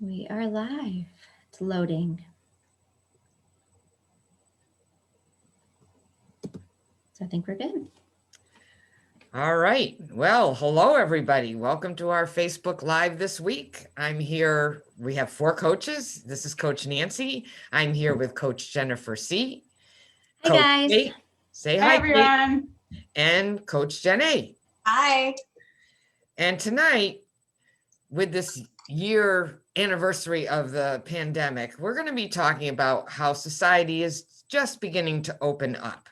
We are live. It's loading. So I think we're good. All right. Well, hello, everybody. Welcome to our Facebook Live this week. I'm here. We have 4 coaches. This is Coach Nancy. I'm here with Coach Jennifer C. Hi, Coach guys. Kate. Say Hi, hi, Kate. everyone. And Coach Jen A. Hi. And tonight, with this year anniversary of the pandemic, we're going to be talking about how society is just beginning to open up.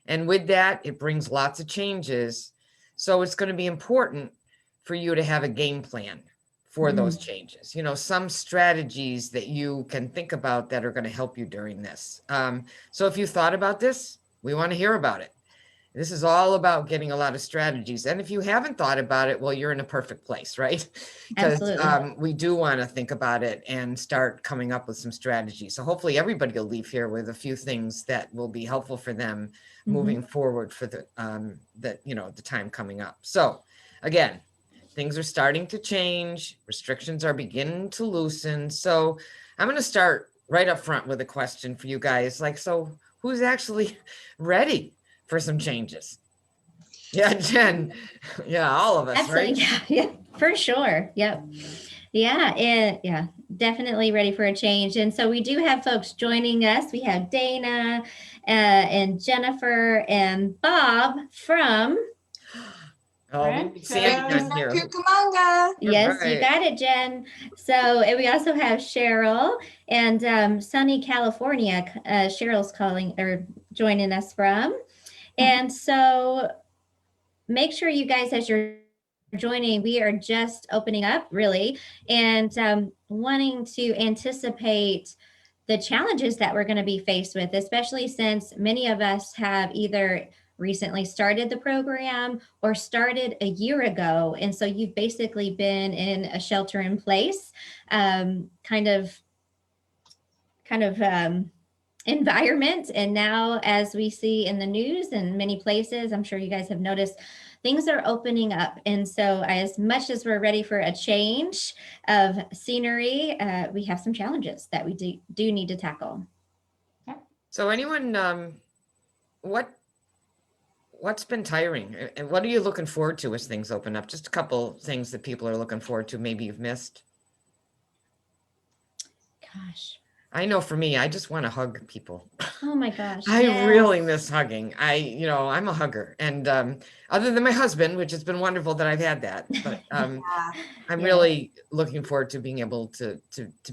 And with that, it brings lots of changes. So it's going to be important for you to have a game plan for those changes. You know, some strategies that you can think about that are going to help you during this. So if you thought about this, we want to hear about it. This is all about getting a lot of strategies. And if you haven't thought about it, well, you're in a perfect place, right? Because we do want to think about it and start coming up with some strategies. So hopefully everybody will leave here with a few things that will be helpful for them moving forward for the time coming up. So again, things are starting to change. Restrictions are beginning to loosen. So I'm going to start right up front with a question for you guys. Like, so who's actually ready for some changes? Yeah, Jen. Yeah, all of us, Absolutely. right? Yeah, for sure. Yep. Yeah, definitely ready for a change. And so we do have folks joining us. We have Dana and Jennifer and Bob from Sandy on here. Cucamonga. Yes, you got it, Jen. So, and we also have Cheryl and sunny California. Cheryl's calling or joining us from. And so make sure you guys, as you're joining, we are just opening up really and wanting to anticipate the challenges that we're going to be faced with, especially since many of us have either recently started the program or started a year ago. And so you've basically been in a shelter in place kind of environment. And now, as we see in the news and many places, I'm sure you guys have noticed, things are opening up. And so, as much as we're ready for a change of scenery, we have some challenges that we do need to tackle. So, anyone, what's been tiring, and what are you looking forward to as things open up? Just a couple things that people are looking forward to. Maybe you've missed. Gosh. I know for me, I just want to hug people. Oh my gosh. I really miss hugging. I'm a hugger. And other than my husband, which has been wonderful that I've had that, but I'm really looking forward to being able to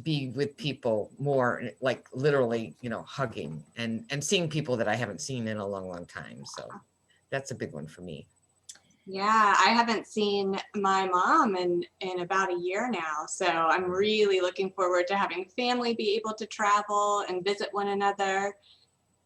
be with people more, like literally, hugging and seeing people that I haven't seen in a long, long time. So that's a big one for me. Yeah, I haven't seen my mom in about a year now. So I'm really looking forward to having family be able to travel and visit one another.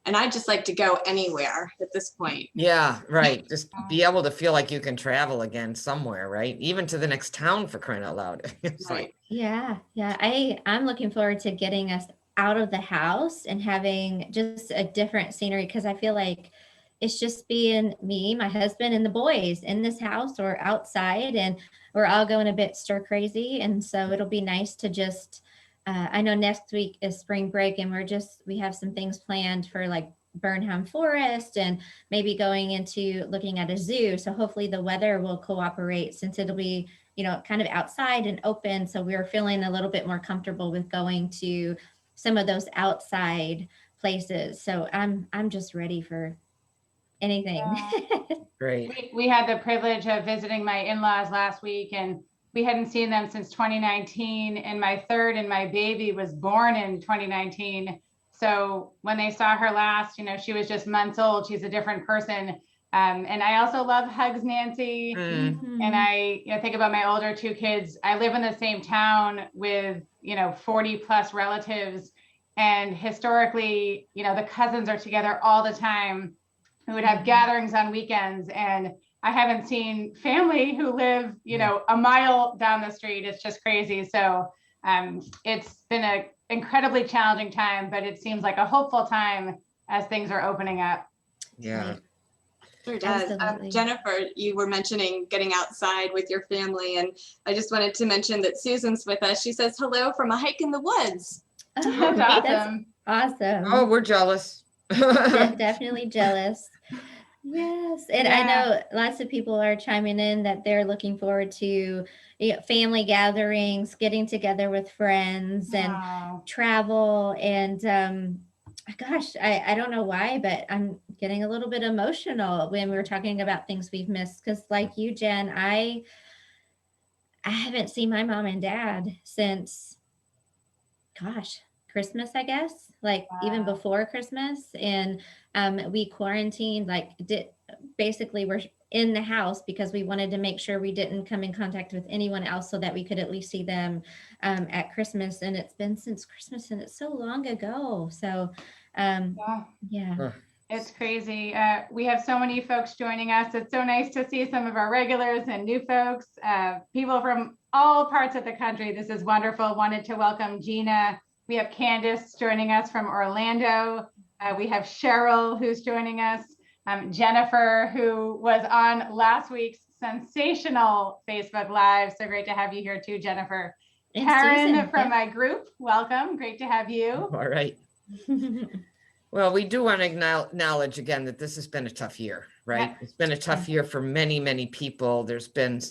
And I just like to go anywhere at this point. Yeah, right. Just be able to feel like you can travel again somewhere, right? Even to the next town, for crying out loud. It's Right. I'm looking forward to getting us out of the house and having just a different scenery, because I feel like it's just being me, my husband, and the boys in this house or outside, and we're all going a bit stir crazy. And so it'll be nice to just, I know next week is spring break, and we have some things planned for like Burnham Forest and maybe going into looking at a zoo. So hopefully the weather will cooperate, since it'll be, kind of outside and open. So we're feeling a little bit more comfortable with going to some of those outside places. So I'm just ready for anything. Great. We had the privilege of visiting my in-laws last week, and we hadn't seen them since 2019. And my third and my baby was born in 2019. So when they saw her last, she was just months old. She's a different person. And I also love hugs, Nancy. Mm. And I think about my older 2 kids. I live in the same town with, 40 plus relatives. And historically, the cousins are together all the time. We would have gatherings on weekends, and I haven't seen family who live, a mile down the street. It's just crazy. So it's been an incredibly challenging time, but it seems like a hopeful time as things are opening up. Yeah. Sure does. Absolutely. Jennifer, you were mentioning getting outside with your family, and I just wanted to mention that Susan's with us. She says hello from a hike in the woods. Oh, That's that's awesome. awesome. Oh, we're jealous. Definitely jealous. Yes, and I Yeah. know lots of people are chiming in that they're looking forward to family gatherings, getting together with friends, and Oh. travel. And gosh, I don't know why, but I'm getting a little bit emotional when we're talking about things we've missed. Because, like you, Jen, I haven't seen my mom and dad since, gosh, Christmas, I guess, like even Wow. before Christmas. And we quarantined, like basically we're in the house because we wanted to make sure we didn't come in contact with anyone else so that we could at least see them at Christmas. And it's been since Christmas and it's so long ago. So Yeah. yeah. It's crazy. We have so many folks joining us. It's so nice to see some of our regulars and new folks, people from all parts of the country. This is wonderful. Wanted to welcome Gina. We have Candace joining us from Orlando. We have Cheryl who's joining us. Jennifer, who was on last week's sensational Facebook Live. So great to have you here too, Jennifer. And Karen Susan, from my group, welcome. Great to have you. All right. Well, we do want to acknowledge again that this has been a tough year, right? Yeah. It's been a tough year for many, many people. There's been,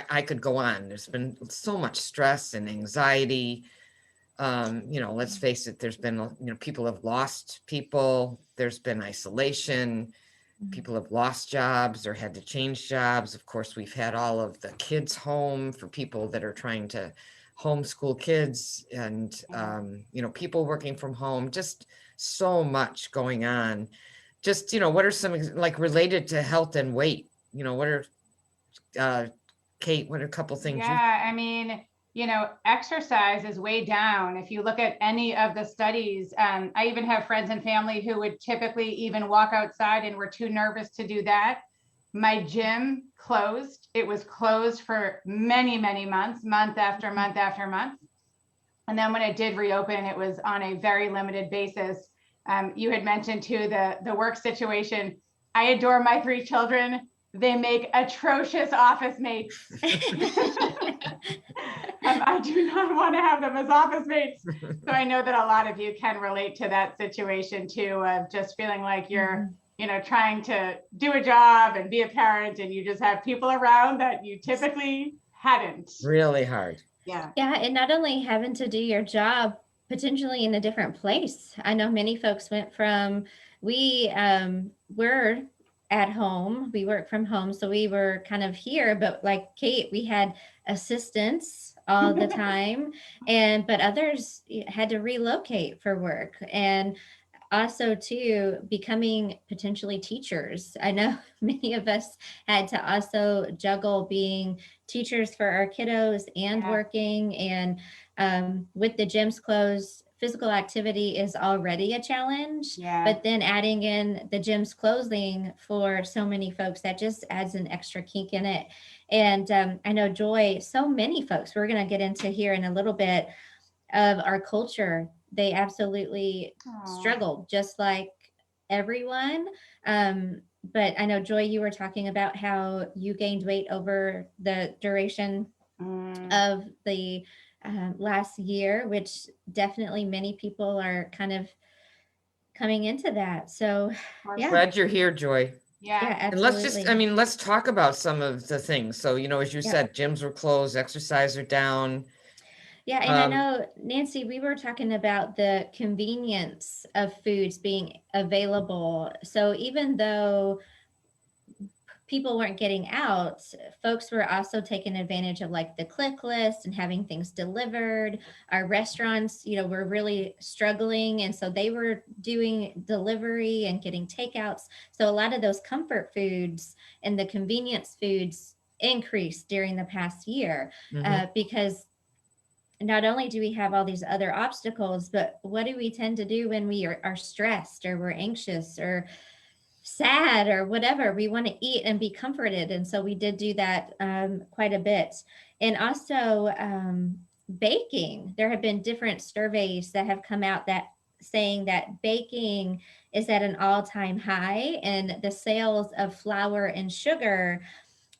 I could go on. There's been so much stress and anxiety. Let's face it, there's been, people have lost people. There's been isolation. People have lost jobs or had to change jobs. Of course, we've had all of the kids home for people that are trying to homeschool kids and, people working from home, just so much going on. Just, what are some like related to health and weight? What are, Kate, what are a couple things you? Yeah, I mean, exercise is way down. If you look at any of the studies, I even have friends and family who would typically even walk outside and were too nervous to do that. My gym closed. It was closed for many, many months, month after month after month. And then when it did reopen, it was on a very limited basis. You had mentioned too the work situation. I adore my 3 children. They make atrocious office mates. I do not want to have them as office mates. So I know that a lot of you can relate to that situation too, of just feeling like you're, trying to do a job and be a parent, and you just have people around that you typically hadn't. Really hard. Yeah. Yeah, and not only having to do your job potentially in a different place. I know many folks went from we're at home, we work from home, so we were kind of here, but like Kate, we had assistants all the time, but others had to relocate for work. And also too, becoming potentially teachers. I know many of us had to also juggle being teachers for our kiddos and working. And with the gyms closed, physical activity is already a challenge. But then adding in the gyms closing for so many folks, that just adds an extra kink in it. And I know Joy, so many folks, we're going to get into here in a little bit, of our culture, they absolutely struggled just like everyone. But I know, Joy, you were talking about how you gained weight over the duration of the last year, which definitely many people are kind of coming into that. So yeah. Glad you're here, Joy. Yeah, And absolutely. let's talk about some of the things. So, as you said, gyms were closed, exercise are down. Yeah, and I know, Nancy, we were talking about the convenience of foods being available. So even though people weren't getting out, folks were also taking advantage of like the click list and having things delivered. Our restaurants, were really struggling. And so they were doing delivery and getting takeouts. So a lot of those comfort foods and the convenience foods increased during the past year because not only do we have all these other obstacles, but what do we tend to do when we are stressed or we're anxious or sad or whatever? We want to eat and be comforted. And so we did do that quite a bit. And also baking. There have been different surveys that have come out that saying that baking is at an all-time high, and the sales of flour and sugar,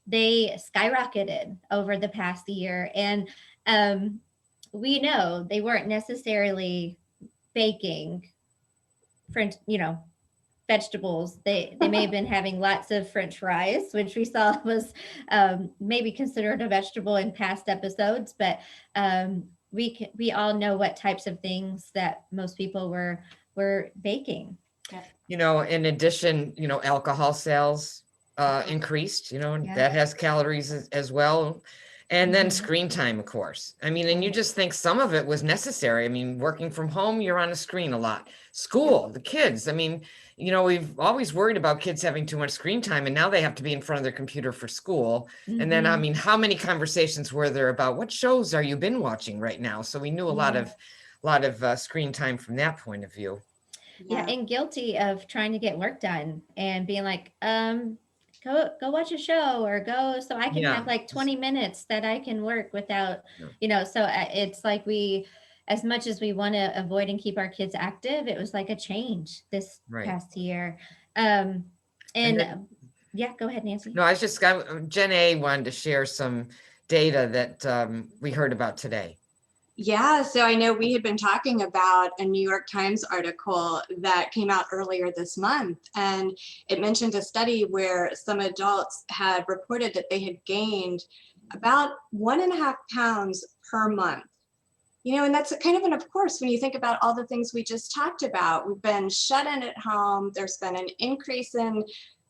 they skyrocketed over the past year. And we know they weren't necessarily baking French, vegetables. They may have been having lots of French fries, which we saw was maybe considered a vegetable in past episodes. But we all know what types of things that most people were baking. In addition, alcohol sales increased, and Yeah. that has calories as well. And then screen time, of course. I mean, and you just think some of it was necessary. I mean, working from home, you're on a screen a lot. School, the kids, I mean, we've always worried about kids having too much screen time, and now they have to be in front of their computer for school. And then, I mean, how many conversations were there about what shows are you been watching right now? So we knew a lot of screen time from that point of view. Yeah, and guilty of trying to get work done and being like, go watch a show, or go so I can have like 20 minutes that I can work without, so it's like as much as we want to avoid and keep our kids active, it was like a change this past year. Go ahead, Nancy. No, Jen A wanted to share some data that we heard about today. Yeah, so I know we had been talking about a New York Times article that came out earlier this month, and it mentioned a study where some adults had reported that they had gained about 1.5 pounds per month. And that's kind of of course, when you think about all the things we just talked about, we've been shut in at home, there's been an increase in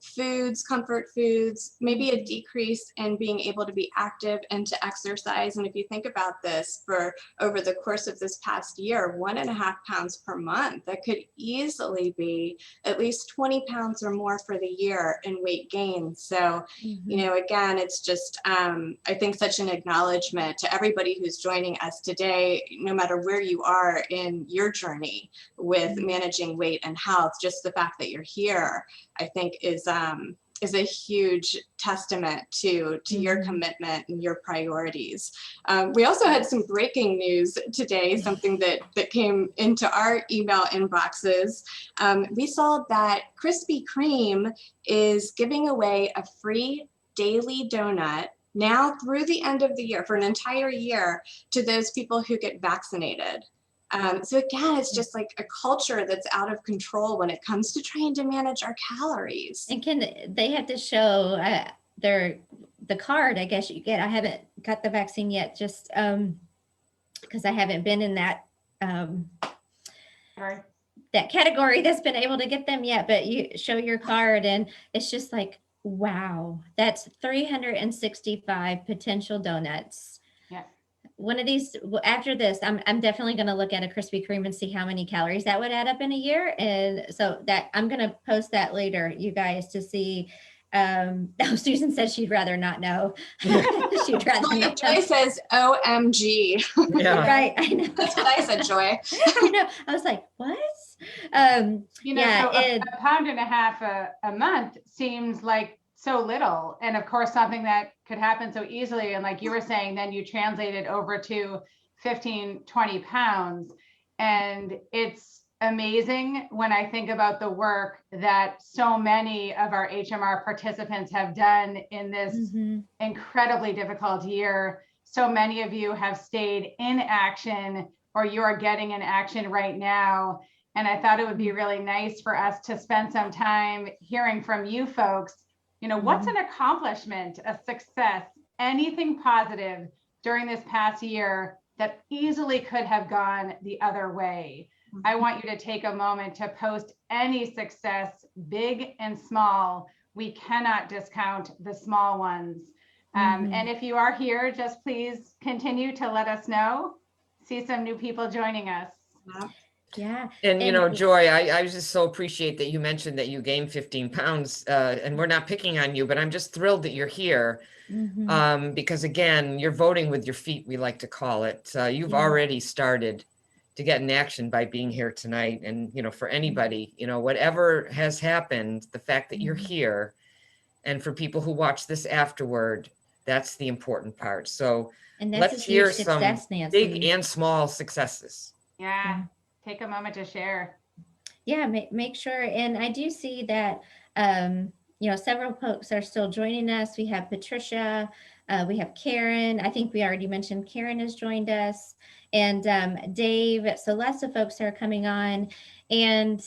foods, comfort foods, maybe a decrease in being able to be active and to exercise. And if you think about this for over the course of this past year, 1.5 pounds per month, that could easily be at least 20 pounds or more for the year in weight gain. So, again, it's just, I think, such an acknowledgement to everybody who's joining us today, no matter where you are in your journey with managing weight and health. Just the fact that you're here, I think, is a huge testament to your commitment and your priorities. We also had some breaking news today, something that came into our email inboxes. We saw that Krispy Kreme is giving away a free daily donut now through the end of the year, for an entire year, to those people who get vaccinated. So again, it's just like a culture that's out of control when it comes to trying to manage our calories. And they have to show the card, I guess you get. I haven't got the vaccine yet, just because I haven't been in that that category that's been able to get them yet. But you show your card, and it's just like, wow, that's 365 potential donuts. Yeah. One of these, after this, I'm definitely going to look at a Krispy Kreme and see how many calories that would add up in a year. And so that I'm going to post that later, you guys, to see. Susan says she'd rather not know. She'd rather not Joy know. says, OMG. Yeah. Right. I know. That's what I said, Joy. I know. I was like, what? So a pound and a half a month seems like so little. And of course, something that could happen so easily. And like you were saying, then you translate it over to 15, 20 pounds. And it's amazing when I think about the work that so many of our HMR participants have done in this incredibly difficult year. So many of you have stayed in action, or you are getting in action right now. And I thought it would be really nice for us to spend some time hearing from you folks. What's an accomplishment, a success, anything positive during this past year that easily could have gone the other way? I want you to take a moment to post any success, big and small. We cannot discount the small ones. And if you are here, just please continue to let us know. See some new people joining us. Yeah. And Joy, I just so appreciate that you mentioned that you gained 15 pounds, and we're not picking on you, but I'm just thrilled that you're here. Because again, you're voting with your feet, we like to call it. You've already started to get in action by being here tonight. And, for anybody, whatever has happened, the fact that you're here, and for people who watch this afterward, that's the important part. So let's hear some big and small successes. Yeah. take a moment to share. Yeah, make sure. And I do see that, several folks are still joining us. We have Patricia, we have Karen. I think we already mentioned Karen has joined us, and Dave. So lots of folks are coming on. And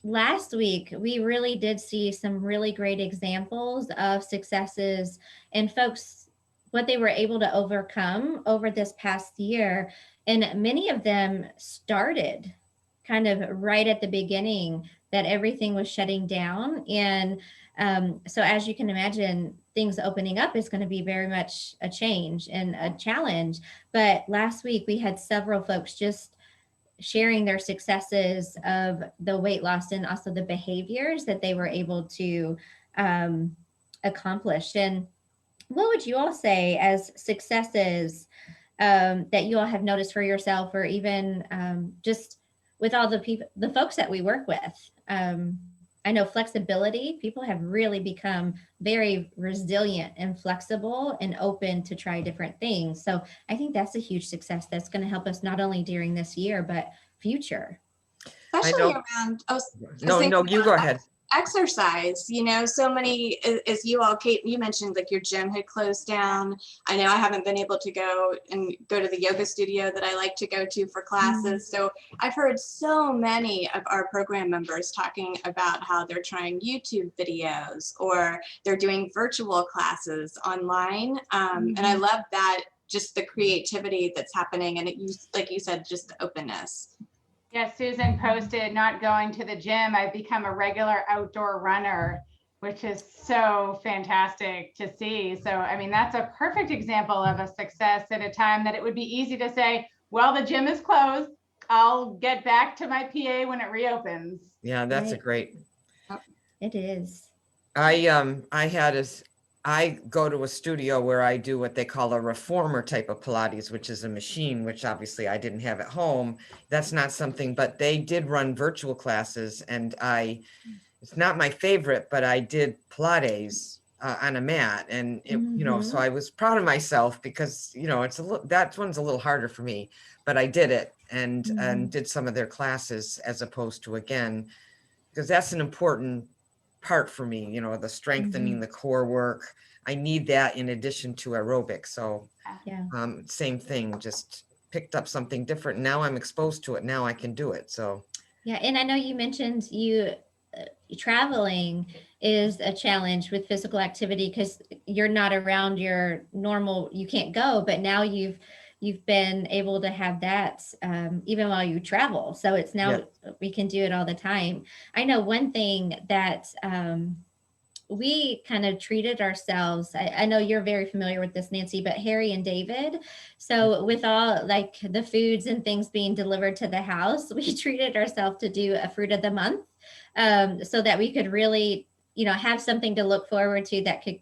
last week, we really did see some really great examples of successes and folks, what they were able to overcome over this past year. And many of them started kind of right at the beginning that everything was shutting down. And so, as you can imagine, things opening up is going to be very much a change and a challenge. But last week, we had several folks just sharing their successes of the weight loss and also the behaviors that they were able to accomplish. And what would you all say as successes that you all have noticed for yourself, or even just with all the people, the folks that we work with? I know flexibility, people have really become very resilient and flexible and open to try different things. So I think that's a huge success that's going to help us not only during this year, but future. Especially around, No, you go ahead. Exercise, so many, as you all, Kate, you mentioned like your gym had closed down. I know I haven't been able to go to the yoga studio that I like to go to for classes. So I've heard so many of our program members talking about how they're trying YouTube videos or they're doing virtual classes online. And I love that, just the creativity that's happening. And like you said, just the openness. Yes, Susan posted not going to the gym. I've become a regular outdoor runner, which is so fantastic to see. So, I mean, that's a perfect example of a success at a time that it would be easy to say, well, the gym is closed. I'll get back to my PA when it reopens. Yeah, that's a great. It is. I go to a studio where I do what they call a reformer type of Pilates, which is a machine, which obviously I didn't have at home. That's not something, but they did run virtual classes, and it's not my favorite, but I did Pilates on a mat, and it, so I was proud of myself because, that one's a little harder for me, but I did it and did some of their classes as opposed to, again, because that's an important part for me, the strengthening the core work. I need that in addition to aerobics. So same thing, just picked up something different. Now I'm exposed to it. Now I can do it. So yeah. And I know you mentioned traveling is a challenge with physical activity because you're not around your normal, you can't go, but now you've been able to have that even while you travel. So it's now we can do it all the time. I know one thing that we kind of treated ourselves. I know you're very familiar with this, Nancy, but Harry and David. So with all like the foods and things being delivered to the house, we treated ourselves to do a fruit of the month so that we could really, have something to look forward to that could,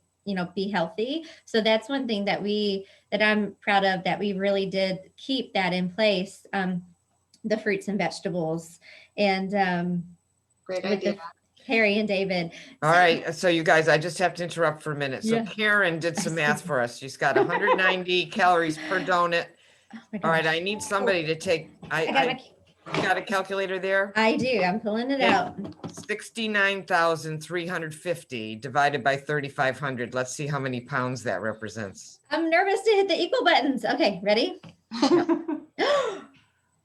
be healthy. So that's one thing that I'm proud of, that we really did keep that in place. The fruits and vegetables and great idea. Harry and David. All right. So you guys, I just have to interrupt for a minute. So Karen did some math for us. She's got 190 calories per donut. All right. I need somebody to take, you got a calculator there? I do. I'm pulling it out. 69,350 divided by 3,500. Let's see how many pounds that represents. I'm nervous to hit the equal buttons. Okay, ready?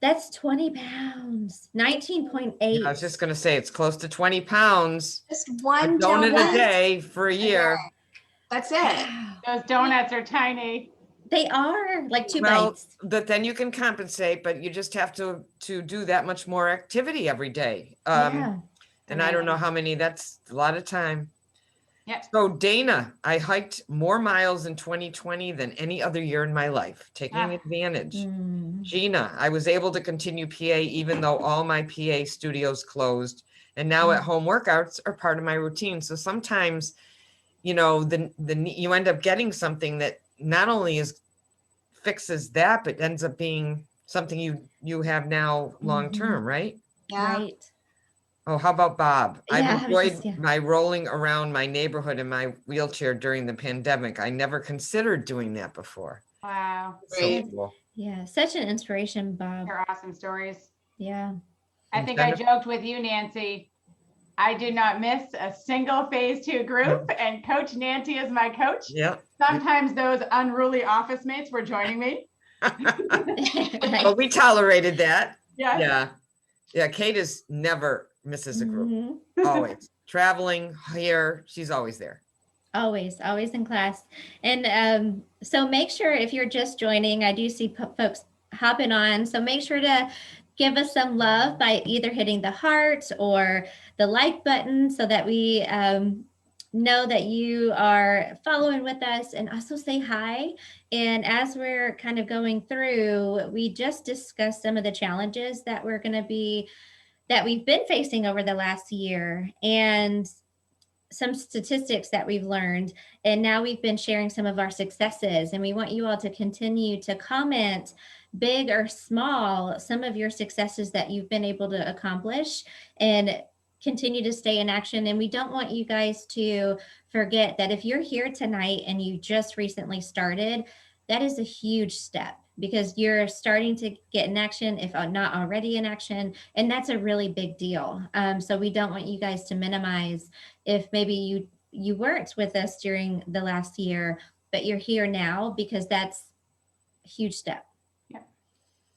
That's 20 pounds, 19.8. I was just going to say it's close to 20 pounds. Just one donut a day for a year. That's it. Those donuts are tiny. They are like two bites. But then you can compensate, but you just have to do that much more activity every day. And I don't know how many, that's a lot of time. Yeah. So Dana, I hiked more miles in 2020 than any other year in my life, taking advantage. Gina, I was able to continue PA even though all my PA studios closed, and now at home workouts are part of my routine. So sometimes, you end up getting something that not only fixes that, but ends up being something you have now long term, right? Yeah. Right. Oh, how about Bob? Yeah, I've enjoyed my rolling around my neighborhood in my wheelchair during the pandemic. I never considered doing that before. Wow. So cool. Yeah, such an inspiration, Bob. They're awesome stories. Yeah. I think I joked with you, Nancy. I do not miss a single phase 2 group, and Coach Nancy is my coach. Yeah. Sometimes those unruly office mates were joining me. But we tolerated that. Yes. Yeah. Yeah. Kate is never misses a group. Always traveling here. She's always there. Always in class. And so make sure if you're just joining, I do see folks hopping on. So make sure to give us some love by either hitting the heart or the like button so that we know that you are following with us, and also say hi. And as we're kind of going through, we just discussed some of the challenges that we've been facing over the last year, and some statistics that we've learned, and now we've been sharing some of our successes, and we want you all to continue to comment, big or small, some of your successes that you've been able to accomplish, and continue to stay in action. And we don't want you guys to forget that if you're here tonight and you just recently started, that is a huge step, because you're starting to get in action, if not already in action, and that's a really big deal. So we don't want you guys to minimize if maybe you weren't with us during the last year, but you're here now, because that's a huge step. Yeah.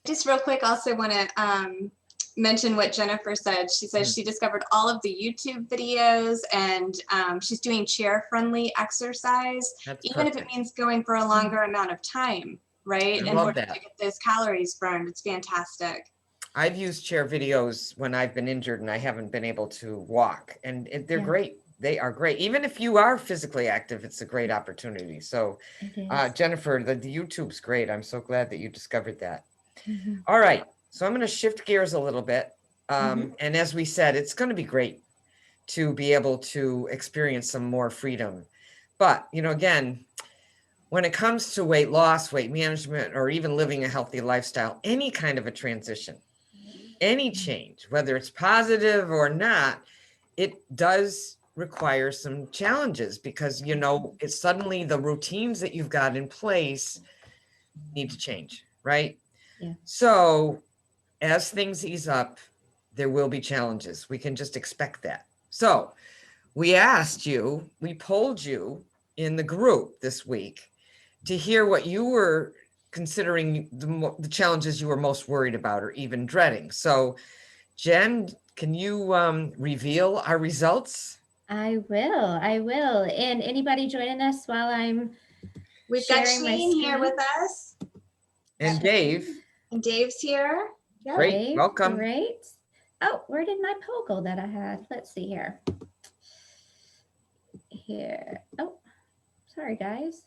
Just real quick, also want to mention what Jennifer said. She says she discovered all of the YouTube videos, and she's doing chair-friendly exercise, That's even if it perfect. means going for a longer amount of time, right? I In love order that. to get those calories burned. It's fantastic. I've used chair videos when I've been injured and I haven't been able to walk, and they're Yeah. great. They are great. Even if you are physically active, it's a great opportunity. So, It is. Jennifer, the YouTube's great. I'm so glad that you discovered that. Mhm. All right. So I'm going to shift gears a little bit. Mhm. And as we said, it's going to be great to be able to experience some more freedom. But, again, when it comes to weight loss, weight management, or even living a healthy lifestyle, any kind of a transition, any change, whether it's positive or not, it does require some challenges, because it's suddenly the routines that you've got in place need to change, right? Yeah. So as things ease up, there will be challenges. We can just expect that. So we polled you in the group this week to hear what you were considering the challenges you were most worried about or even dreading. So Jen, can you reveal our results? I will. And anybody joining us while I'm We've got sharing my Shane here screen? with us, And Dave, and Dave's here. Yep. great, Dave, welcome. Great. Oh, where did my poll go that I had? Let's see here. Oh, sorry, guys.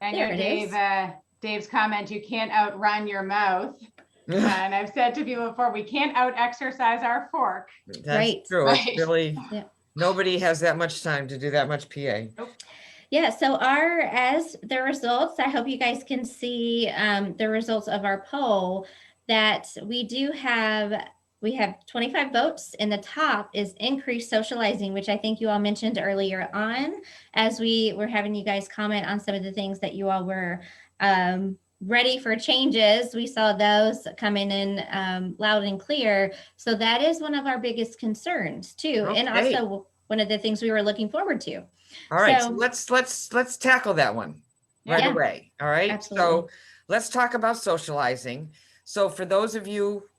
I There know it is. Dave's comment, you can't outrun your mouth. And I've said to people before, we can't out exercise our fork. That's Right. true. Right. It's really, Yeah. nobody has that much time to do that much PA. Yeah, so as the results, I hope you guys can see the results of our poll, that we have 25 votes, and the top is increased socializing, which I think you all mentioned earlier on, as we were having you guys comment on some of the things that you all were ready for changes. We saw those coming in loud and clear. So that is one of our biggest concerns too. Okay. And also one of the things we were looking forward to. All right, So let's tackle that one right Yeah. away. All right. Absolutely. So let's talk about socializing. So for those of you,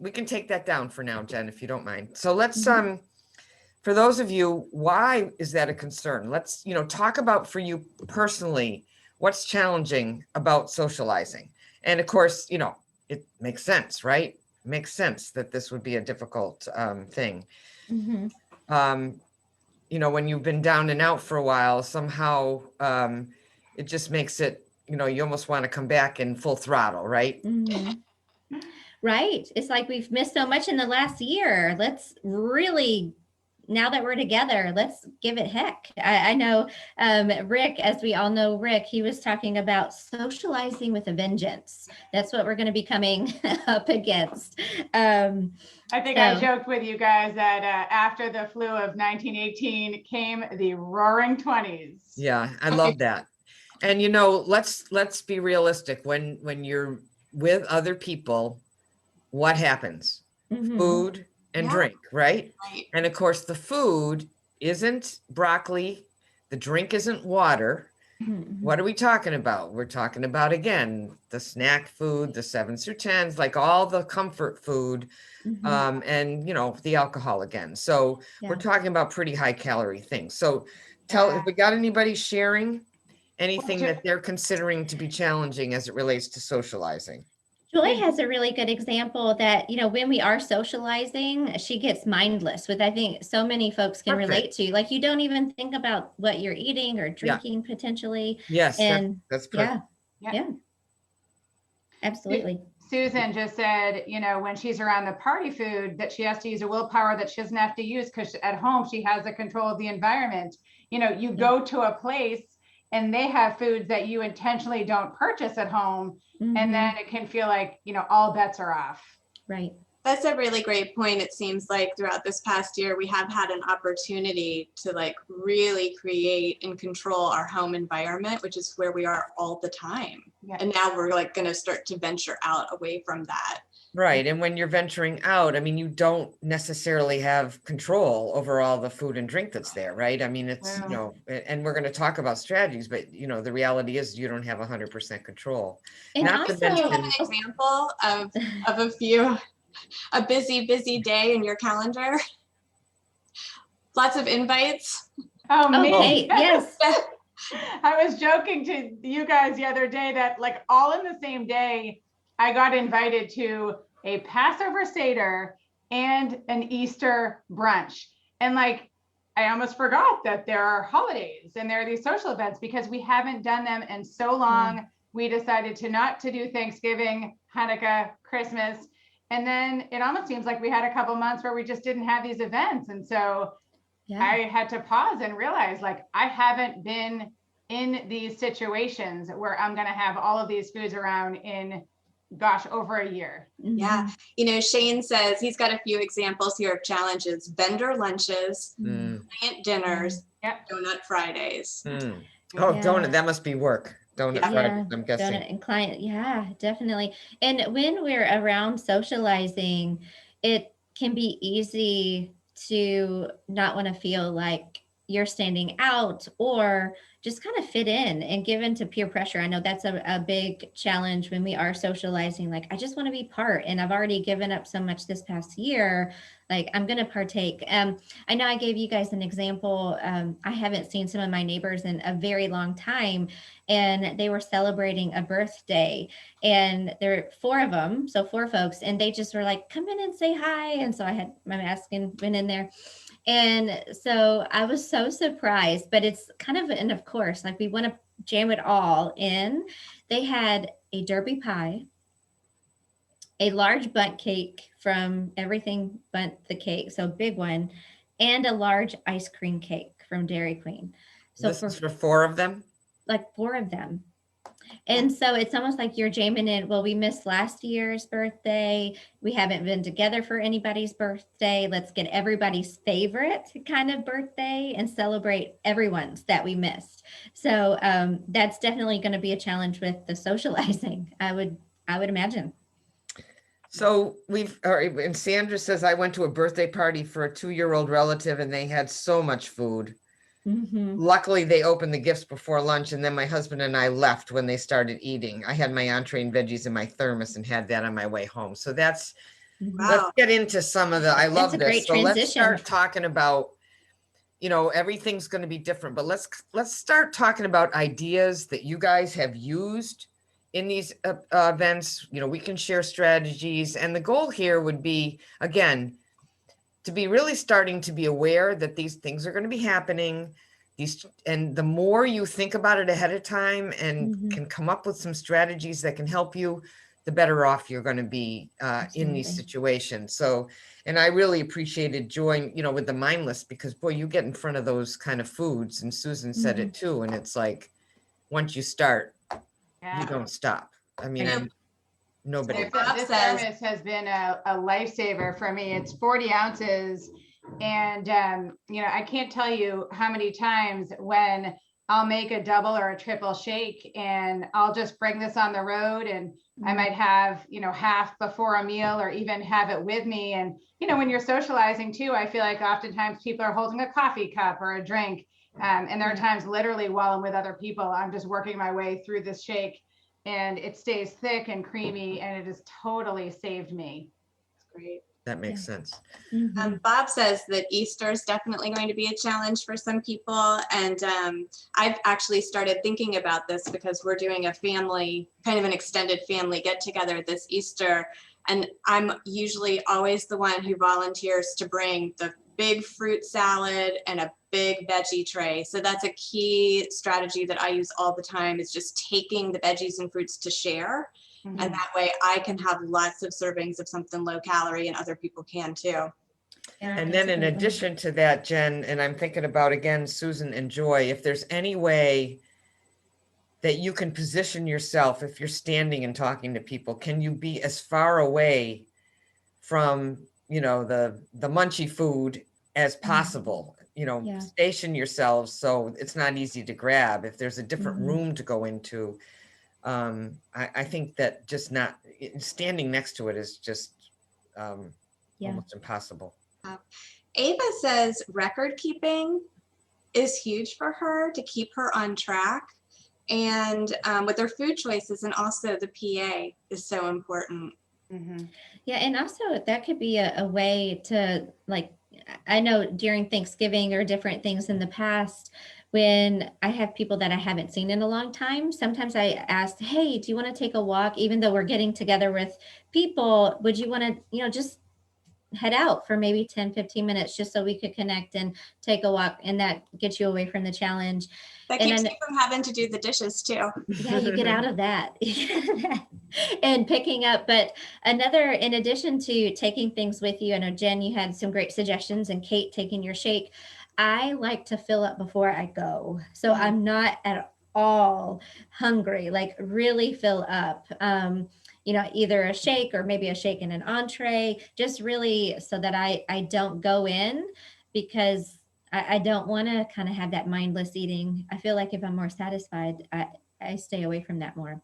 we can take that down for now, Jen, if you don't mind. So let's for those of you, why is that a concern? Let's talk about, for you personally, what's challenging about socializing. And of course, it makes sense, right? It makes sense that this would be a difficult thing. When you've been down and out for a while, somehow it just makes it, you almost want to come back in full throttle, right? Right. It's like we've missed so much in the last year. Let's really, now that we're together, let's give it heck. I know Rick, as we all know, Rick, he was talking about socializing with a vengeance. That's what we're going to be coming up against. I think I joked with you guys that after the flu of 1918 came the roaring 20s. Yeah, I love that. And let's be realistic. When you're with other people, what happens? Mhm. Food and Yeah. drink, right? Right. And of course, the food isn't broccoli, the drink isn't water. Mhm. What are we talking about? We're talking about, again, the snack food, the 7s through 10s, like all the comfort food, Mhm. and the alcohol again. So we're Yeah. talking about pretty high calorie things. So Yeah. if we got anybody sharing Well, anything that they're considering to be challenging as it relates to socializing. Joy has a really good example that, when we are socializing, she gets mindless, with I think so many folks can relate Perfect. to. Like, you don't even think about what you're eating or Yeah. drinking potentially. Yes, And that's perfect. yeah, absolutely. Susan just said, when she's around the party food, that she has to use a willpower that she doesn't have to use because at home she has the control of the environment. You go to a place and they have foods that you intentionally don't purchase at home. And then Mhm. it can feel like, all bets are off. Right. That's a really great point. It seems like throughout this past year, we have had an opportunity to like really create and control our home environment, which is where we are all the time. Yeah. And now we're like going to start to venture out away from that. Right. And when you're venturing out, I mean, you don't necessarily have control over all the food and drink that's there, right? I mean, it's, Wow. and we're going to talk about strategies, but the reality is you don't have 100% control. And Not to also, Do you have an mention, example of a busy day in your calendar? Lots of invites. Oh, me. okay, yes. I was joking to you guys the other day that like all in the same day, I got invited to a Passover Seder and an Easter brunch. And like, I almost forgot that there are holidays and there are these social events because we haven't done them in so long. Yeah. We decided not to do Thanksgiving, Hanukkah, Christmas. And then it almost seems like we had a couple months where we just didn't have these events. And so Yeah. I had to pause and realize like I haven't been in these situations where I'm going to have all of these foods around in over a year. Yeah. Mhm. Shane says he's got a few examples here of challenges: vendor lunches, client dinners, donut Fridays. Oh, Yeah. donut, that must be work. Donut Yeah. Friday, I'm guessing. Donut and client. Yeah, definitely. And when we're around socializing, it can be easy to not want to feel like you're standing out or just kind of fit in and give in to peer pressure. I know that's a big challenge when we are socializing. Like, I just want to be part, and I've already given up so much this past year. Like, I'm going to partake. I know I gave you guys an example. I haven't seen some of my neighbors in a very long time, and they were celebrating a birthday, and there were 4 of them, so 4 folks, and they just were like, come in and say hi. And so I had my mask and went in there. And so I was so surprised, but it's kind of, and of course, like, we want to jam it all in. They had a derby pie, a large bundt cake from Everything But the Cake, so big one, and a large ice cream cake from Dairy Queen. So This is for 4 of them? like 4 of them. And so it's almost like you're jamming in. Well, we missed last year's birthday. We haven't been together for anybody's birthday. Let's get everybody's favorite kind of birthday and celebrate everyone's that we missed. So that's definitely going to be a challenge with the socializing, I would imagine. So and Sandra says, I went to a birthday party for a 2-year-old relative and they had so much food. Mm-hmm. Luckily, they opened the gifts before lunch, and then my husband and I left when they started eating. I had my entree and veggies in my thermos and had that on my way home. So let's get into some of I love That's a this. great So let's transition. start talking about, everything's going to be different, but let's start talking about ideas that you guys have used in these events. We can share strategies, and the goal here would be, again, to be really starting to be aware that these things are going to be happening. And the more you think about it ahead of time and can come up with some strategies that can help you, the better off you're going to be in these situations. So, and I really appreciated Joy, with the mindless, because boy, you get in front of those kind of foods, and Susan said it too. And it's like, once you start, you don't stop. I mean, nobody. This thermos has been a lifesaver for me. It's 40 ounces. And, I can't tell you how many times when I'll make a double or a triple shake, and I'll just bring this on the road, and I might have, half before a meal, or even have it with me. And, when you're socializing too, I feel like oftentimes people are holding a coffee cup or a drink. And there are times literally while I'm with other people, I'm just working my way through this shake, and it stays thick and creamy, and it has totally saved me. That's great. That makes sense. Bob says that Easter is definitely going to be a challenge for some people. And I've actually started thinking about this because we're doing a family, kind of an extended family get together this Easter. And I'm usually always the one who volunteers to bring the big fruit salad and a big veggie tray. So that's a key strategy that I use all the time, is just taking the veggies and fruits to share. And that way I can have lots of servings of something low calorie, and other people can too. And then in addition to that, Jen, and I'm thinking about, again, Susan and Joy, if there's any way that you can position yourself, if you're standing and talking to people, can you be as far away from, the munchy food as possible? Station yourselves so it's not easy to grab. If there's a different room to go into, I think that just not standing next to it is just almost impossible. Ava says record keeping is huge for her to keep her on track, and with her food choices, and also the PA is so important. Yeah, and also that could be a way to, like, I know during Thanksgiving or different things in the past, when I have people that I haven't seen in a long time, sometimes I ask, hey, do you want to take a walk? Even though we're getting together with people, would you want to, just head out for maybe 10-15 minutes just so we could connect and take a walk? And that gets you away from the challenge. That keeps you from having to do the dishes too. Yeah, you get out of that. And picking up. But another, in addition to taking things with you, I know, Jen, you had some great suggestions, and Kate, taking your shake. I like to fill up before I go. So I'm not at all hungry, like really fill up. Either a shake or maybe a shake and an entree, just really so that I don't go in, because I don't want to kind of have that mindless eating. I feel like if I'm more satisfied, I stay away from that more.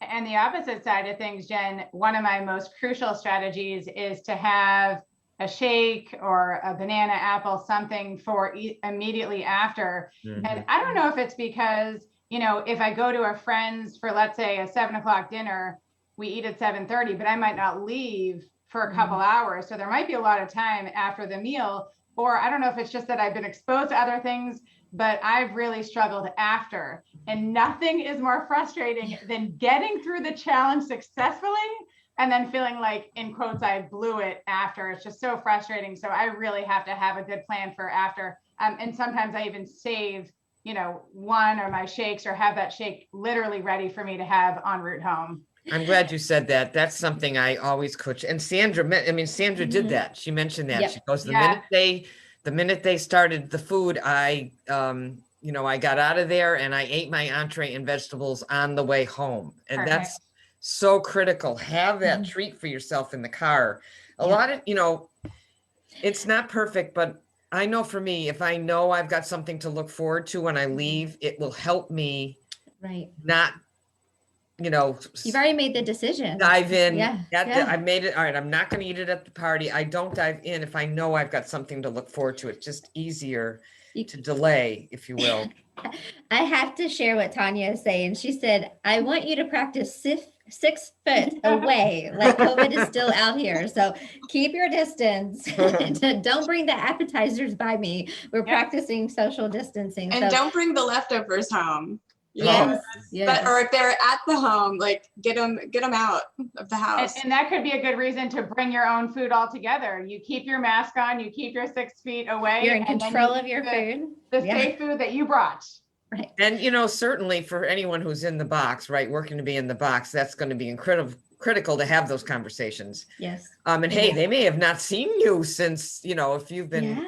And the opposite side of things, Jen, one of my most crucial strategies is to have a shake or a banana, apple, something for immediately after. And I don't know if it's because, if I go to a friend's for, let's say, a 7:00 dinner, we eat at 7:30, but I might not leave for a couple hours. So there might be a lot of time after the meal, or I don't know if it's just that I've been exposed to other things, but I've really struggled after. And nothing is more frustrating than getting through the challenge successfully and then feeling like, in quotes, I blew it after. It's just so frustrating. So I really have to have a good plan for after. And sometimes I even save, one or my shakes, or have that shake literally ready for me to have en route home. I'm glad you said that. That's something I always coach. And Sandra did that. She mentioned that. She goes, the minute they started the food, I got out of there and I ate my entree and vegetables on the way home. And that's so critical. Have that treat for yourself in the car. A lot of, it's not perfect, but I know for me, if I know I've got something to look forward to when I leave, it will help me not, you've already made the decision. Dive in. I made it. All right. I'm not going to eat it at the party. I don't dive in if I know I've got something to look forward to. It's just easier to delay, if you will. I have to share what Tanya is saying. She said, I want you to practice 6 foot away, like COVID is still out here. So keep your distance. Don't bring the appetizers by me. We're practicing social distancing. And don't bring the leftovers home. Yes. But, or if they're at the home, like get them out of the house. And that could be a good reason to bring your own food altogether. You keep your mask on, you keep your 6 feet away. You're in control of your food. The safe food that you brought. Right. And, certainly for anyone who's in the box, right, working to be in the box, that's going to be critical to have those conversations. Yes. And hey, they may have not seen you since, if you've been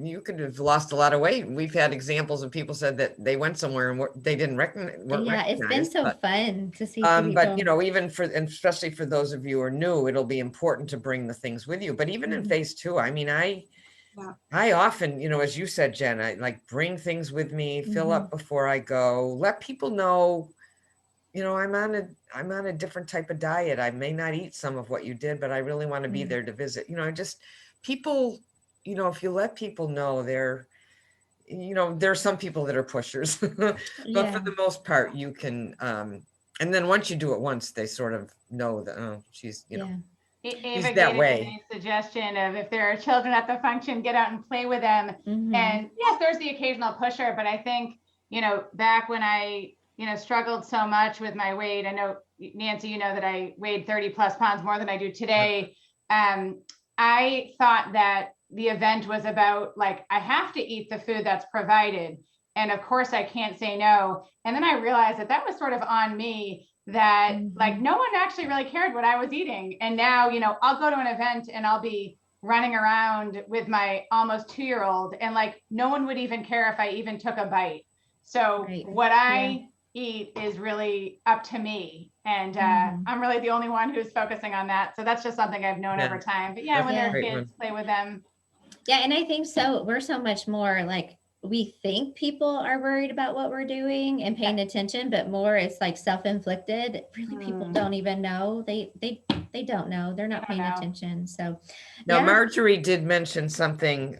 you could have lost a lot of weight. We've had examples of people said that they went somewhere and they didn't recognize. It's been so fun to see. But even and especially for those of you who are new, it'll be important to bring the things with you. But even in phase 2, I often, as you said, Jen, I like bring things with me, fill up before I go, let people know, I'm on a different type of diet. I may not eat some of what you did, but I really want to be there to visit. Just people, if you let people know there are some people that are pushers, but for the most part, you can, and then once you do it once, they sort of know that, oh, she's, she's Ava that gave way. a suggestion of if there are children at the function, get out and play with them. And yes, there's the occasional pusher, but I think, back when I, struggled so much with my weight, I know, Nancy, that I weighed 30 plus pounds more than I do today. I thought that the event was about like, I have to eat the food that's provided. And of course I can't say no. And then I realized that was sort of on me, that like no one actually really cared what I was eating. And now, I'll go to an event and I'll be running around with my almost 2-year-old and like no one would even care if I even took a bite. So what I eat is really up to me. And I'm really the only one who's focusing on that. So that's just something I've known over time. But when they're kids, play with them. Yeah, and I think so. We're so much more like, we think people are worried about what we're doing and paying attention, but more it's like self-inflicted. Really, people don't even know. They don't know. They're not paying attention. So now Marjorie did mention something.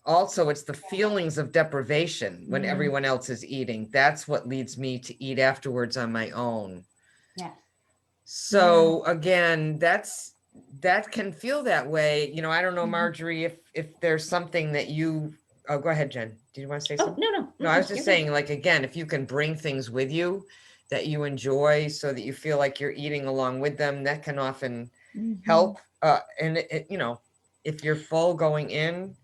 Also, it's the feelings of deprivation when everyone else is eating. That's what leads me to eat afterwards on my own. Yeah. So again, that can feel that way. I don't know, Marjorie, if there's something that you, oh, go ahead, Jen. Did you want to say something? No, I was just saying, like, again, if you can bring things with you that you enjoy so that you feel like you're eating along with them, that can often help. And if you're full going in.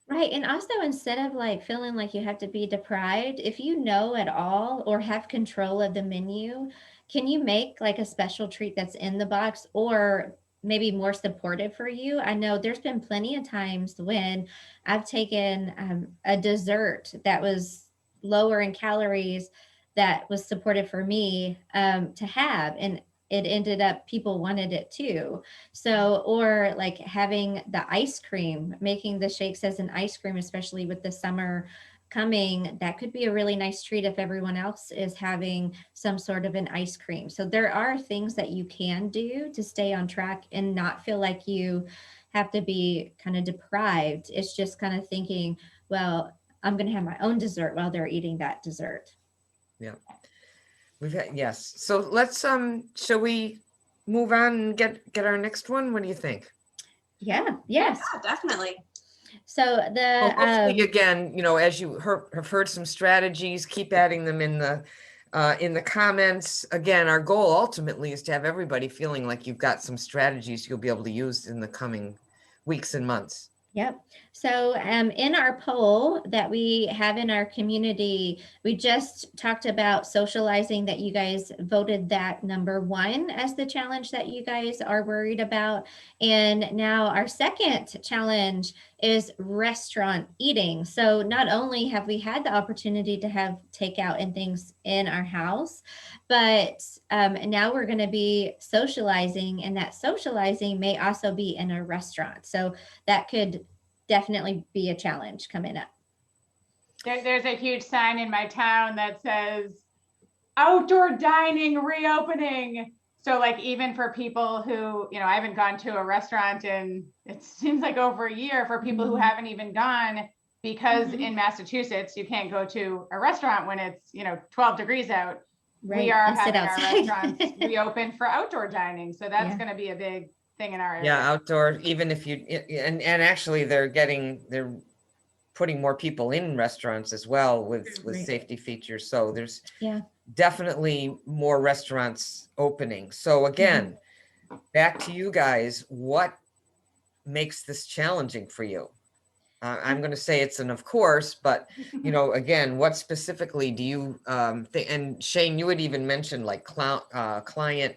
Right. And also, instead of like feeling like you have to be deprived, if you know at all or have control of the menu, can you make like a special treat that's in the box or maybe more supportive for you? I know there's been plenty of times when I've taken a dessert that was lower in calories that was supportive for me to have. And it ended up people wanted it too. So, or like having the ice cream, making the shakes as an ice cream, especially with the summer coming, that could be a really nice treat if everyone else is having some sort of an ice cream. So there are things that you can do to stay on track and not feel like you have to be kind of deprived. It's just kind of thinking, well, I'm going to have my own dessert while they're eating that dessert. Yeah. We've had, yes. So let's, shall we move on and get our next one? What do you think? Yeah. Yes. Yeah, definitely. So the, hopefully, again, as you have heard some strategies, keep adding them in the comments. Again, our goal ultimately is to have everybody feeling like you've got some strategies you'll be able to use in the coming weeks and months. Yep. So in our poll that we have in our community, we just talked about socializing, that you guys voted that number 1 as the challenge that you guys are worried about. And now our second challenge is restaurant eating. So not only have we had the opportunity to have takeout and things in our house, but now we're going to be socializing, and that socializing may also be in a restaurant. So that could definitely be a challenge coming up. There's a huge sign in my town that says outdoor dining reopening. So like, even for people who, I haven't gone to a restaurant in, it seems like over a year, for people who haven't even gone, because in Massachusetts, you can't go to a restaurant when it's, 12 degrees out. Right. We are having our restaurants reopen for outdoor dining. So that's going to be a big thing in our area. Yeah, outdoor, even if you, and actually they're putting more people in restaurants as well with safety features. So there's definitely more restaurants opening. So again, back to you guys, what makes this challenging for you? I'm going to say it's an of course, but again, what specifically do you think? And Shane, you had even mentioned like client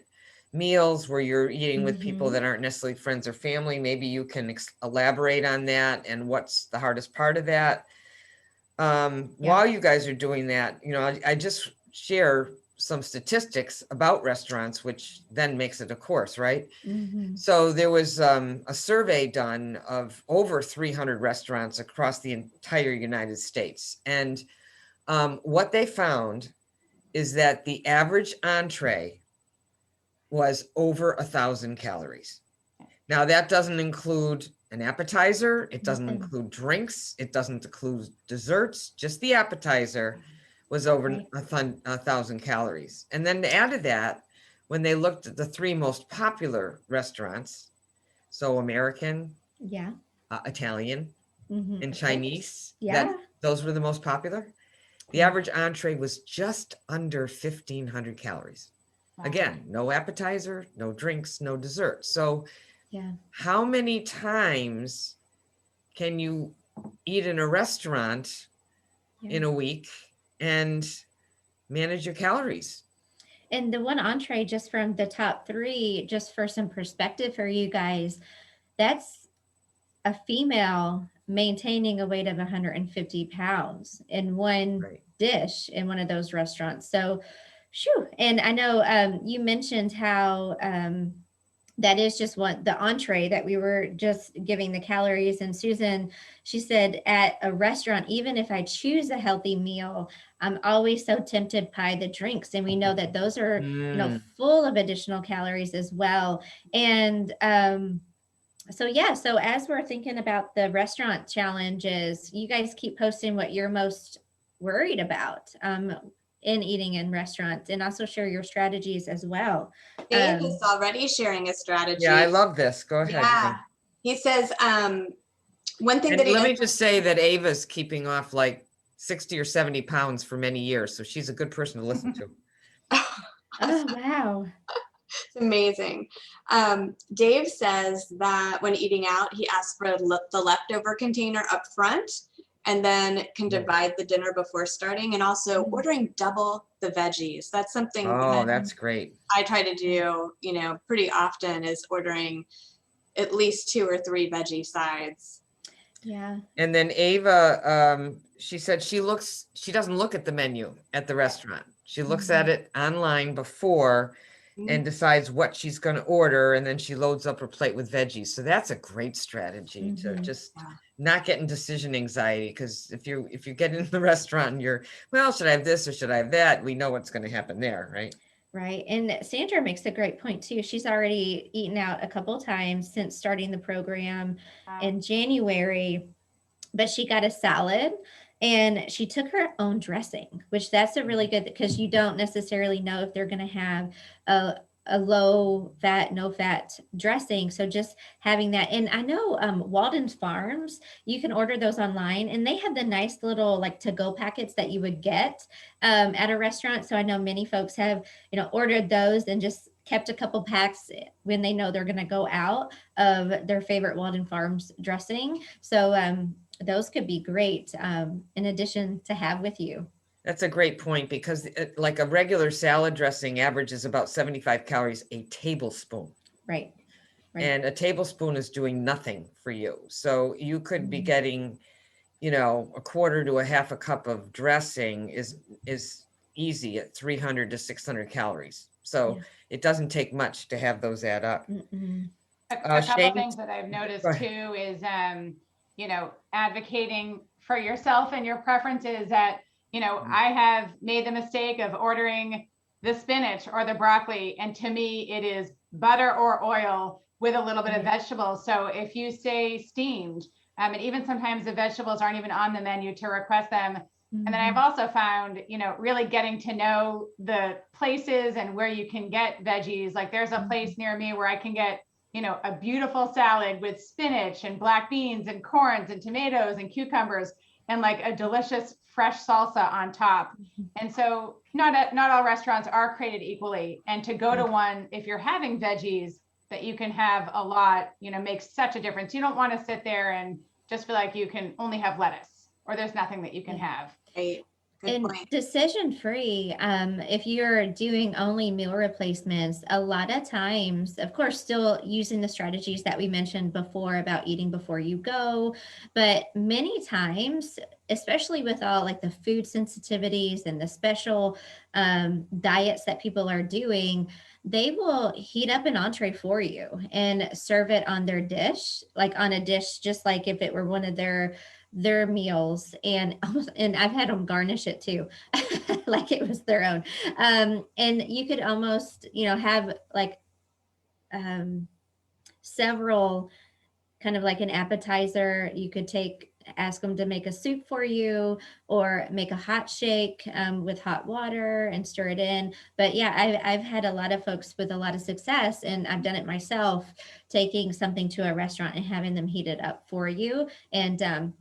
meals where you're eating with people that aren't necessarily friends or family. Maybe you can elaborate on that and what's the hardest part of that. While you guys are doing that, I just share some statistics about restaurants, which then makes it a course, right? Mhm. So there was a survey done of over 300 restaurants across the entire United States. And what they found is that the average entree was over 1,000 calories. Now that doesn't include an appetizer. It doesn't Nothing. include drinks. It doesn't include desserts. Just the appetizer was over Right. 1,000 calories. And then to add to that, when they looked at the 3 most popular restaurants, so American, Yeah. Italian, Mhm. and Of course. Chinese, Yeah. those were the most popular. The average entree was just under 1,500 calories. Wow. Again, no appetizer, no drinks, no dessert. So Yeah. how many times can you eat in a restaurant Yeah. in a week and manage your calories? And the one entree, just from the top 3, just for some perspective for you guys, that's a female maintaining a weight of 150 pounds in one Right. dish in one of those restaurants. So, shoo. And I know you mentioned how that is just the entree that we were just giving the calories. And Susan, she said, at a restaurant, even if I choose a healthy meal, I'm always so tempted by the drinks. And we know that those are, full of additional calories as well. And so yeah, so as we're thinking about the restaurant challenges, you guys keep posting what you're most worried about in eating in restaurants, and also share your strategies as well. Dave is already sharing a strategy. Yeah, I love this. Go ahead. Yeah. He says one thing And that he let me does. just say that Ava's keeping off like 60 or 70 pounds for many years. So she's a good person to listen to. Oh, wow. It's amazing. Dave says that when eating out, he asks for the leftover container up front and then can divide the dinner before starting, and also ordering double the veggies. That's something Oh, that that's great. I try to do, pretty often, is ordering at least 2 or 3 veggie sides. Yeah. And then Ava, she said she doesn't look at the menu at the restaurant. She looks at it online before and decides what she's going to order, and then she loads up her plate with veggies. So that's a great strategy to just not get in decision anxiety, because if you get into the restaurant and you're, well, should I have this or should I have that? We know what's going to happen there, right? Right. And Sandra makes a great point too. She's already eaten out a couple times since starting the program in January, but she got a salad and she took her own dressing, which that's a really good, because you don't necessarily know if they're going to have a low fat, no fat dressing. So just having that. And I know Walden's Farms, you can order those online, and they have the nice little like to-go packets that you would get at a restaurant. So I know many folks have, ordered those and just kept a couple packs when they know they're going to go out of their favorite Walden Farms dressing. So those could be great in addition to have with you. That's a great point, because like a regular salad dressing averages about 75 calories a tablespoon. Right. And a tablespoon is doing nothing for you. So you could be getting, a quarter to a half a cup of dressing is easy at 300 to 600 calories. So it doesn't take much to have those add up. A couple things that I've noticed too is, advocating for yourself and your preferences. That, I have made the mistake of ordering the spinach or the broccoli, and to me, it is butter or oil with a little bit of vegetables. So if you say steamed, and even sometimes the vegetables aren't even on the menu to request them. And then I've also found, really getting to know the places and where you can get veggies. Like there's a place near me where I can get, a beautiful salad with spinach and black beans and corns and tomatoes and cucumbers and like a delicious fresh salsa on top. And so not all restaurants are created equally. And to go to one, if you're having veggies that you can have a lot, makes such a difference. You don't want to sit there and just feel like you can only have lettuce, or there's nothing that you can have. Right. Good And point. decision free, if you're doing only meal replacements, a lot of times, of course, still using the strategies that we mentioned before about eating before you go, but many times, especially with all like the food sensitivities and the special diets that people are doing, they will heat up an entree for you and serve it on their dish, like on a dish, just like if it were one of their meals, and I've had them garnish it too like it was their own, and you could almost have like several, kind of like an appetizer. You could ask them to make a soup for you or make a hot shake with hot water and stir it in. But yeah, I've had a lot of folks with a lot of success, and I've done it myself, taking something to a restaurant and having them heat it up for you, and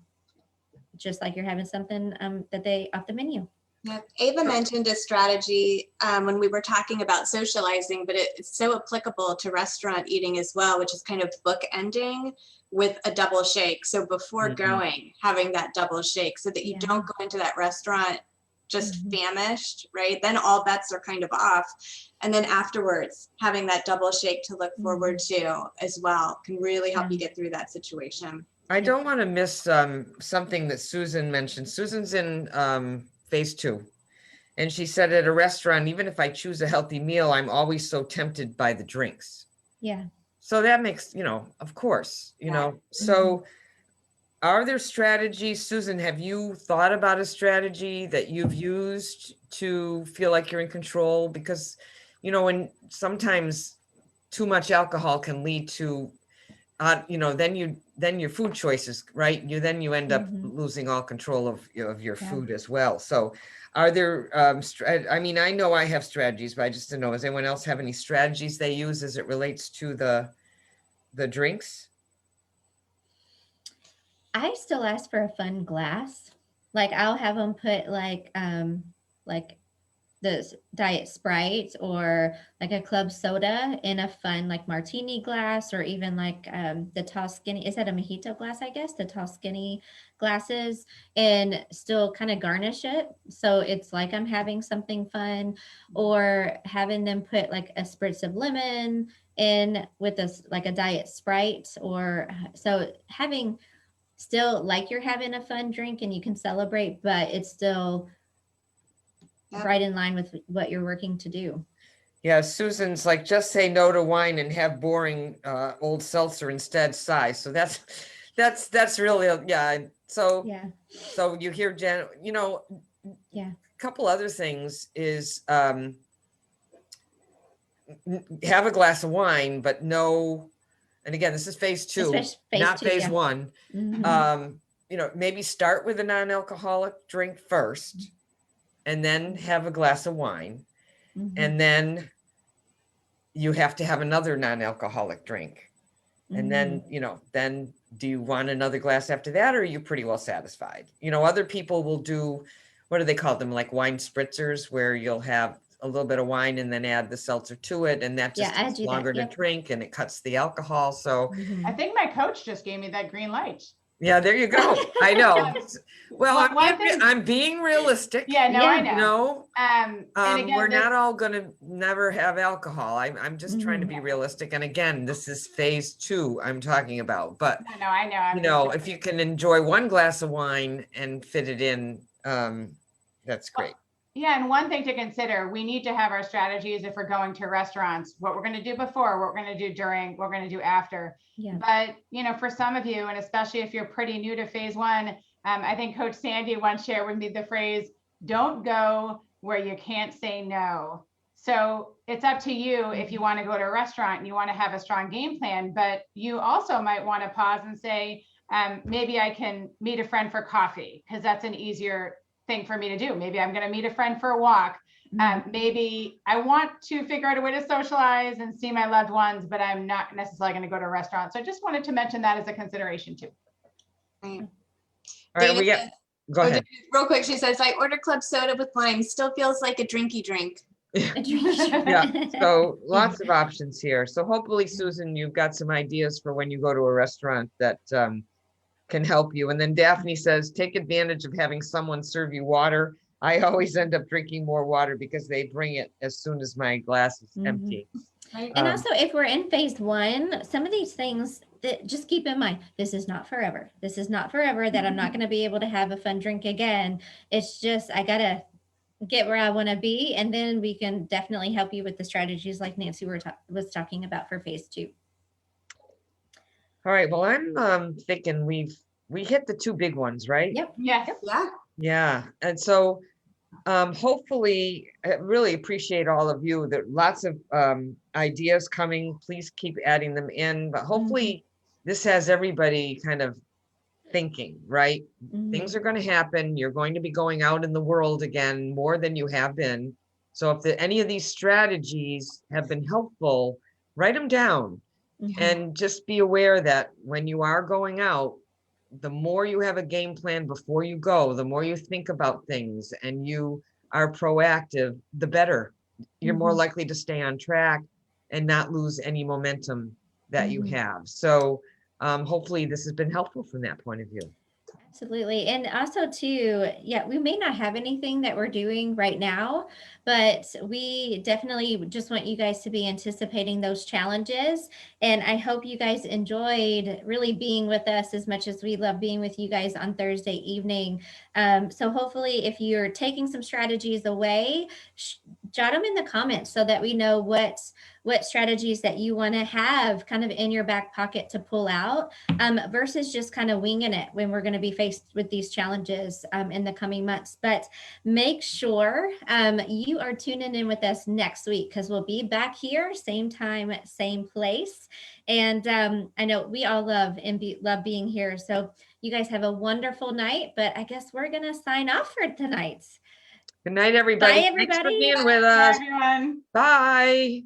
just like you're having something that they off the menu. Yeah. Ava mentioned a strategy when we were talking about socializing, but it's so applicable to restaurant eating as well, which is kind of bookending with a double shake. So before going, having that double shake so that you don't go into that restaurant just famished, right? Then all bets are kind of off. And then afterwards, having that double shake to look forward to as well can really help you get through that situation. I don't want to miss something that Susan mentioned. Susan's in phase 2. And she said at a restaurant, even if I choose a healthy meal, I'm always so tempted by the drinks. Yeah. So that makes, of course, so are there strategies, Susan, have you thought about a strategy that you've used to feel like you're in control? Because, when sometimes too much alcohol can lead to then your food choices, right? You end up losing all control of your food as well. So are there, I know I have strategies, but I just didn't know, does anyone else have any strategies they use as it relates to the drinks? I still ask for a fun glass. Like I'll have them put like the Diet Sprite or like a club soda in a fun like martini glass, or even like the tall skinny, is that a mojito glass, I guess, the tall skinny glasses, and still kind of garnish it so it's like I'm having something fun, or having them put like a spritz of lemon in with this like a Diet Sprite, or so having still like you're having a fun drink and you can celebrate, but it's still right in line with what you're working to do. Yeah, Susan's like, just say no to wine and have boring old seltzer instead, size. So that's really, yeah. So you hear Jen, a couple other things is have a glass of wine, but no, and again, this is phase 2, not phase 1. Maybe start with a non-alcoholic drink first, and then have a glass of wine. And then you have to have another non-alcoholic drink. And then, then do you want another glass after that, or are you pretty well satisfied? Other people will do, what do they call them? Like wine spritzers, where you'll have a little bit of wine and then add the seltzer to it. And that just takes longer to drink, and it cuts the alcohol. So I think my coach just gave me that green light. Yeah, there you go. I know. Well, I'm being realistic. Yeah, no, I know. And again, we're not all going to never have alcohol. I'm just trying to be realistic. And again, this is phase 2 I'm talking about. But no, I know. If you can enjoy one glass of wine and fit it in, that's great. Yeah, and one thing to consider, we need to have our strategies if we're going to restaurants, what we're going to do before, what we're going to do during, what we're going to do after. Yeah. But, for some of you, and especially if you're pretty new to phase 1, I think Coach Sandy once shared with me the phrase, don't go where you can't say no. So it's up to you if you want to go to a restaurant and you want to have a strong game plan, but you also might want to pause and say, maybe I can meet a friend for coffee, because that's an easier thing for me to do. Maybe I'm going to meet a friend for a walk. Maybe I want to figure out a way to socialize and see my loved ones, but I'm not necessarily going to go to a restaurant. So I just wanted to mention that as a consideration too. Right. All right, go ahead. Real quick, she says, I order club soda with lime. Still feels like a drinky drink. Yeah, so lots of options here. So hopefully, Susan, you've got some ideas for when you go to a restaurant that can help you. And then Daphne says, take advantage of having someone serve you water I always end up drinking more water because they bring it as soon as my glass is empty. Right. And also, if we're in phase one, some of these things that just keep in mind, this is not forever. This is not forever that I'm not going to be able to have a fun drink again. It's just, I got to get where I want to be. And then we can definitely help you with the strategies like Nancy was talking about for phase two. All right, well, I'm thinking we hit the two big ones, right? Yep. Yes. Yeah. Yeah, and so hopefully, I really appreciate all of you. There are lots of ideas coming. Please keep adding them in, but hopefully this has everybody kind of thinking, right? Things are going to happen. You're going to be going out in the world again more than you have been. So if any of these strategies have been helpful, write them down. And just be aware that when you are going out, the more you have a game plan before you go, the more you think about things and you are proactive, the better. You're more likely to stay on track and not lose any momentum that you have. So hopefully this has been helpful from that point of view. Absolutely. And also too, yeah, we may not have anything that we're doing right now, but we definitely just want you guys to be anticipating those challenges. And I hope you guys enjoyed really being with us as much as we love being with you guys on Thursday evening. So hopefully if you're taking some strategies away, jot them in the comments so that we know what strategies that you want to have kind of in your back pocket to pull out versus just kind of winging it when we're going to be faced with these challenges in the coming months. But make sure you are tuning in with us next week because we'll be back here, same time, same place. And I know we all love being here. So you guys have a wonderful night, but I guess we're going to sign off for tonight. Good night, everybody. Bye, everybody. Thanks for being with Bye, us. everyone. Bye.